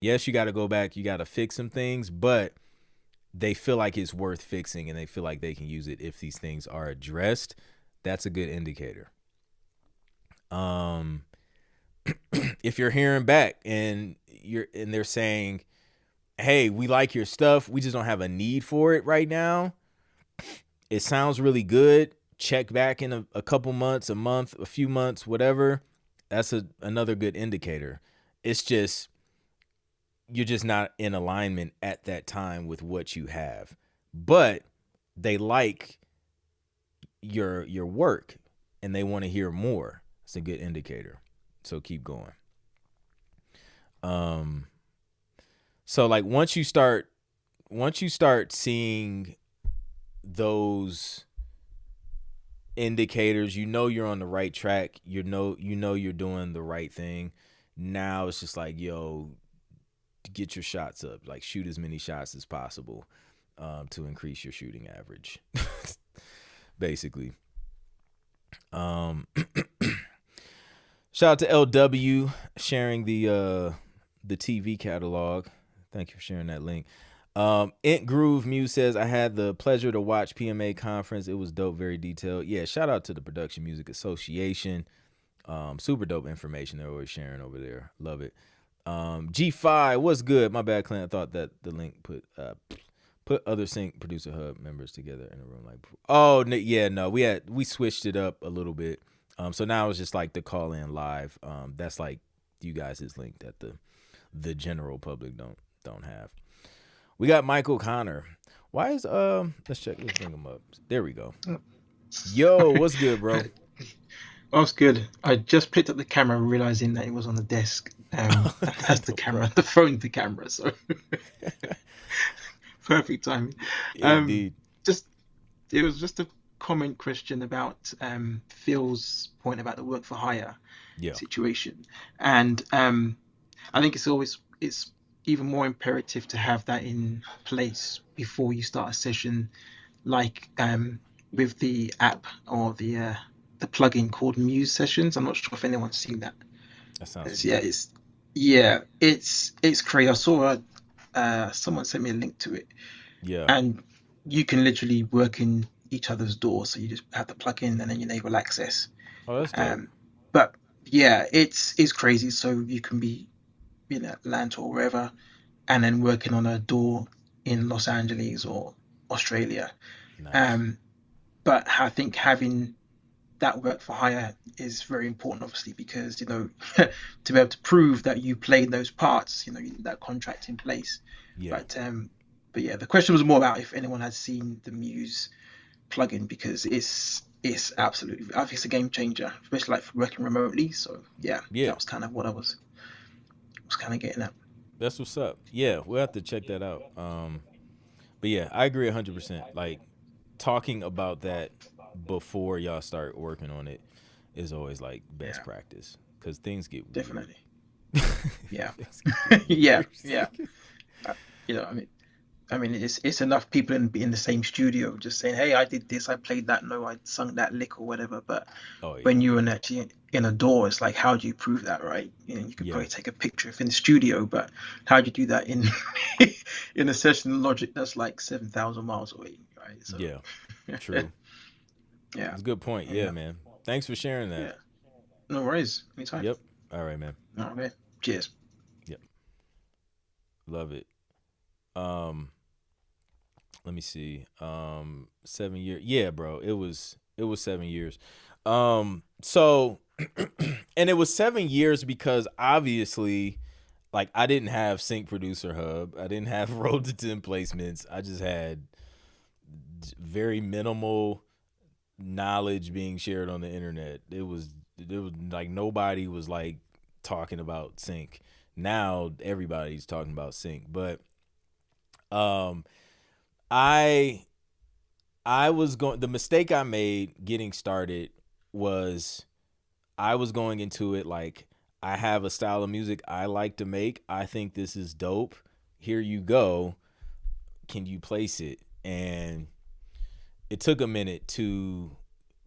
Yes, you got to go back, you got to fix some things, but they feel like it's worth fixing and they feel like they can use it if these things are addressed. That's a good indicator. Um, if you're hearing back and they're saying, "Hey, we like your stuff. We just don't have a need for it right now. It sounds really good. Check back in a couple months, a month, a few months, whatever." That's another good indicator. It's just you're just not in alignment at that time with what you have. But they like your work and they want to hear more. It's a good indicator. So keep going. Um so like once you start seeing those indicators, you know you're on the right track, you know you're doing the right thing. Now it's just like, yo, get your shots up, like shoot as many shots as possible to increase your shooting average. Basically. Shout out to LW sharing the TV catalog. Thank you for sharing that link. Int Groove Muse says, I had the pleasure to watch PMA conference. It was dope, very detailed. Yeah, shout out to the Production Music Association. Super dope information they're always sharing over there. Love it. G5, what's good? My bad, Clint. I thought that the link put other Sync Producer Hub members together in a room. Like, oh yeah, no, we switched it up a little bit. So now it's just like the call in live. That's like you guys' link that the general public don't have. We got Michael Connor. Why is let's check, let's bring him up. There we go. Yo, what's good, bro? That's good. I just picked up the camera, realizing that it was on the desk. That's the No camera, problem. the phone, the camera. So perfect timing. Um, Indeed. just it was just a comment question about Phil's point about the work for hire Yeah. situation, and I think it's even more imperative to have that in place before you start a session, like with the app or the plugin called Muse Sessions. I'm not sure if anyone's seen that. That sounds It's, yeah, familiar. it's yeah, it's crazy. I saw someone sent me a link to it, Yeah. and you can literally work in each other's doors. So you just have the plugin and then you enable access. Oh, that's dope. Um, but yeah, it's crazy. So you can be in Atlanta or wherever, and then working on a door in Los Angeles or Australia. Nice. Um, but I think having that work for hire is very important, obviously, because to be able to prove that you played those parts, you need that contract in place. Yeah. But yeah, the question was more about if anyone had seen the Muse plugin, because it's absolutely, I think it's a game changer, especially like for working remotely. So yeah, Yeah. that was kind of what I was kind of getting at. That's what's up. Yeah, we'll have to check that out. But yeah, I agree 100%. Like talking about that before y'all start working on it is always like best Yeah, practice because things get weird. definitely. Yeah, Things get yeah, weird. yeah. Uh, I mean, it's enough people in the same studio just saying, "Hey, I did this, I played that, no, I sung that lick or whatever." But Oh when yeah. you're actually in a door, it's like, how do you prove that, right? You could Yeah. probably take a picture if in the studio, but how do you do that in in a session logic that's like 7,000 miles away, right? So, Yeah. True. yeah, It's a good point. Yeah, yeah, man. Thanks for sharing that. yeah. No worries, anytime. Yep. All right, man. All right, cheers. Yep. Love it. Um, let me see. 7 years. Yeah, bro. It was 7 years. So and it was 7 years because obviously like I didn't have Sync Producer Hub. I didn't have Road to 10 placements. I just had very minimal knowledge being shared on the internet. It was like nobody was like talking about Sync. Now everybody's talking about Sync. But um I I was going the mistake I made getting started was I was going into it like I have a style of music I like to make. I think this is dope. Here you go. Can you place it? And it took a minute to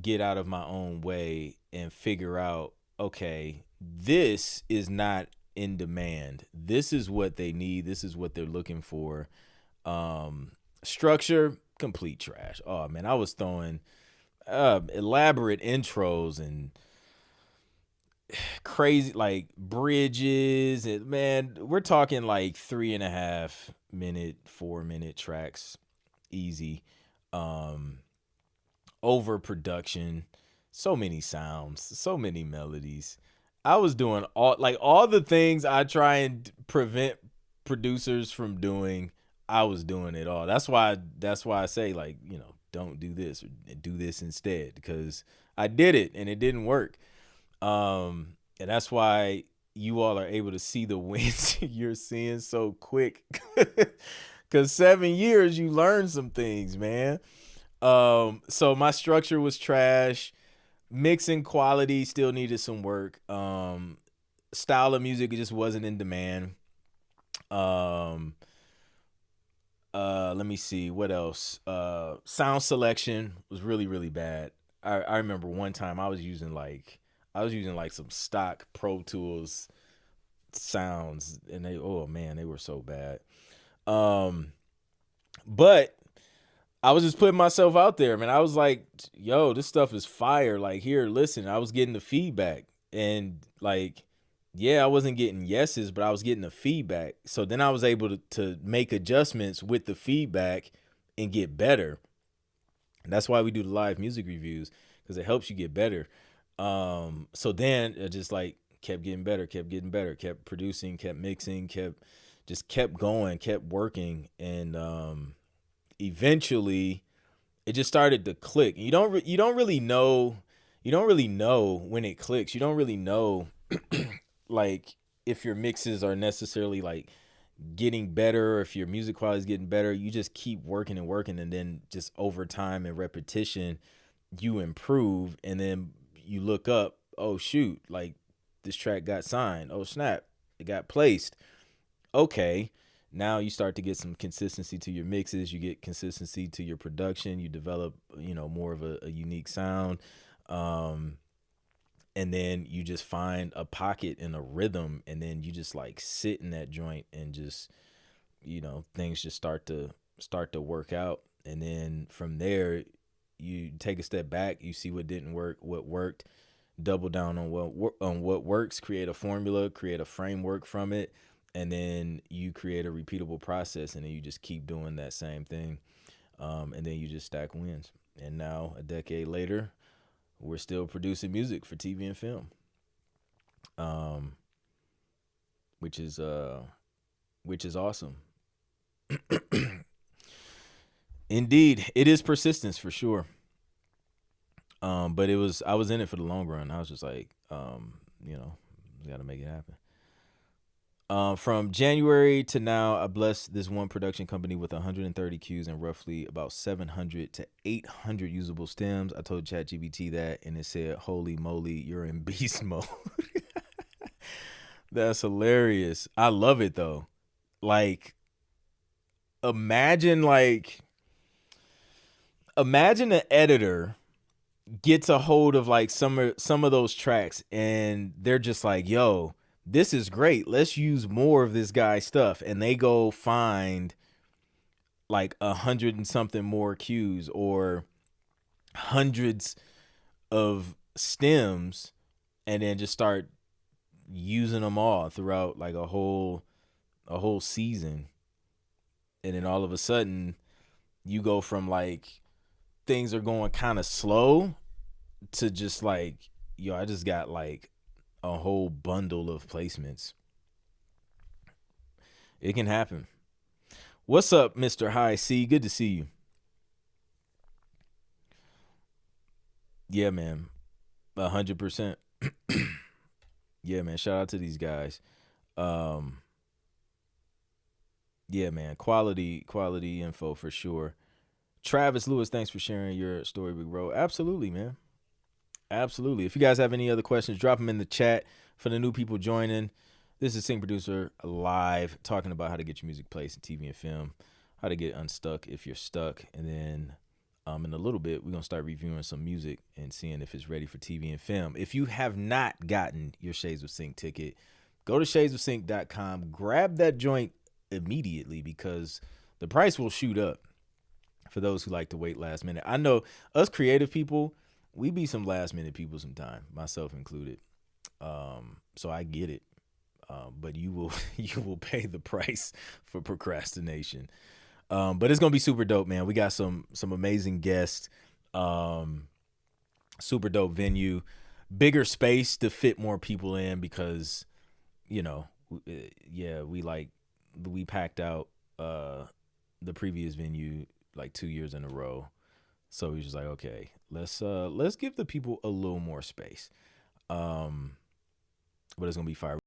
get out of my own way and figure out, okay, this is not in demand. This is what they need. This is what they're looking for. Structure, complete trash. Oh man, I was throwing elaborate intros and crazy like bridges, and man, we're talking like 3.5 minute, 4 minute tracks, easy. Um, Overproduction, so many sounds, so many melodies. I was doing all the things I try and prevent producers from doing. I was doing it all. That's why I say, like, don't do this or do this instead, because I did it and it didn't work. And that's why you all are able to see the wins you're seeing so quick. Cause 7 years, you learn some things, man. So my structure was trash. Mixing quality still needed some work. Style of music just wasn't in demand. Um, Let me see what else. Sound selection was really really bad. I remember one time I was using like some stock Pro Tools sounds, and oh man, they were so bad. Um, but I was just putting myself out there, man. I was like, yo, this stuff is fire. Like, here, listen. I was getting the feedback. And like, yeah, I wasn't getting yeses, but I was getting the feedback. So then I was able to make adjustments with the feedback and get better. And that's why we do the live music reviews, because it helps you get better. So then it just like kept getting better, kept producing, kept mixing, kept going, kept working. And eventually it just started to click. You don't really know when it clicks. You don't really know like if your mixes are necessarily like getting better, or if your music quality is getting better. You just keep working and working, and then just over time and repetition you improve, and then you look up, oh shoot, like this track got signed, oh snap, it got placed. Okay, now you start to get some consistency to your mixes, you get consistency to your production, you develop, more of a unique sound. um and then you just find a pocket and a rhythm, and then you just like sit in that joint, and just, things just start to work out. And then from there, you take a step back, you see what didn't work, what worked, double down on what works, create a formula, create a framework from it, and then you create a repeatable process, and then you just keep doing that same thing. And then you just stack wins. And now, a decade later, we're still producing music for TV and film, um, which is awesome. Indeed, it is persistence for sure. But I was in it for the long run. I was just like, got to make it happen. From January to now, I blessed this one production company with 130 cues and roughly about 700 to 800 usable stems. I told ChatGPT that, and it said, "Holy moly, you're in beast mode." That's hilarious. I love it though. Like, imagine like imagine an editor gets a hold of like some of those tracks, and they're just like, yo, this is great, let's use more of this guy's stuff, and they go find like 100 and something more cues, or hundreds of stems, and then just start using them all throughout like a whole season. And then all of a sudden you go from like things are going kind of slow to just like, yo, I just got like a whole bundle of placements. It can happen. What's up, Mr. High C? Good to see you. Yeah, man. 100%. Yeah, man. Shout out to these guys. Um, yeah, man. Quality info for sure. Travis Lewis, thanks for sharing your story, big bro. Absolutely, man. Absolutely. If you guys have any other questions, drop them in the chat. For the new people joining, this is Sing Producer Live, talking about how to get your music placed in TV and film, how to get unstuck if you're stuck. And then in a little bit, we're going to start reviewing some music and seeing if it's ready for TV and film. If you have not gotten your Shades of Sync ticket, Go to shadesofsync.com, grab that joint immediately because the price will shoot up for those who like to wait last minute. I know us creative people, we be some last minute people sometime, myself included. So I get it. But you will you will pay the price for procrastination. But it's gonna be super dope, man. We got some amazing guests. Um, Super dope venue, bigger space to fit more people in because you know, yeah, we packed out the previous venue like 2 years in a row. So we just like, okay, let's give the people a little more space. But it's gonna be fire.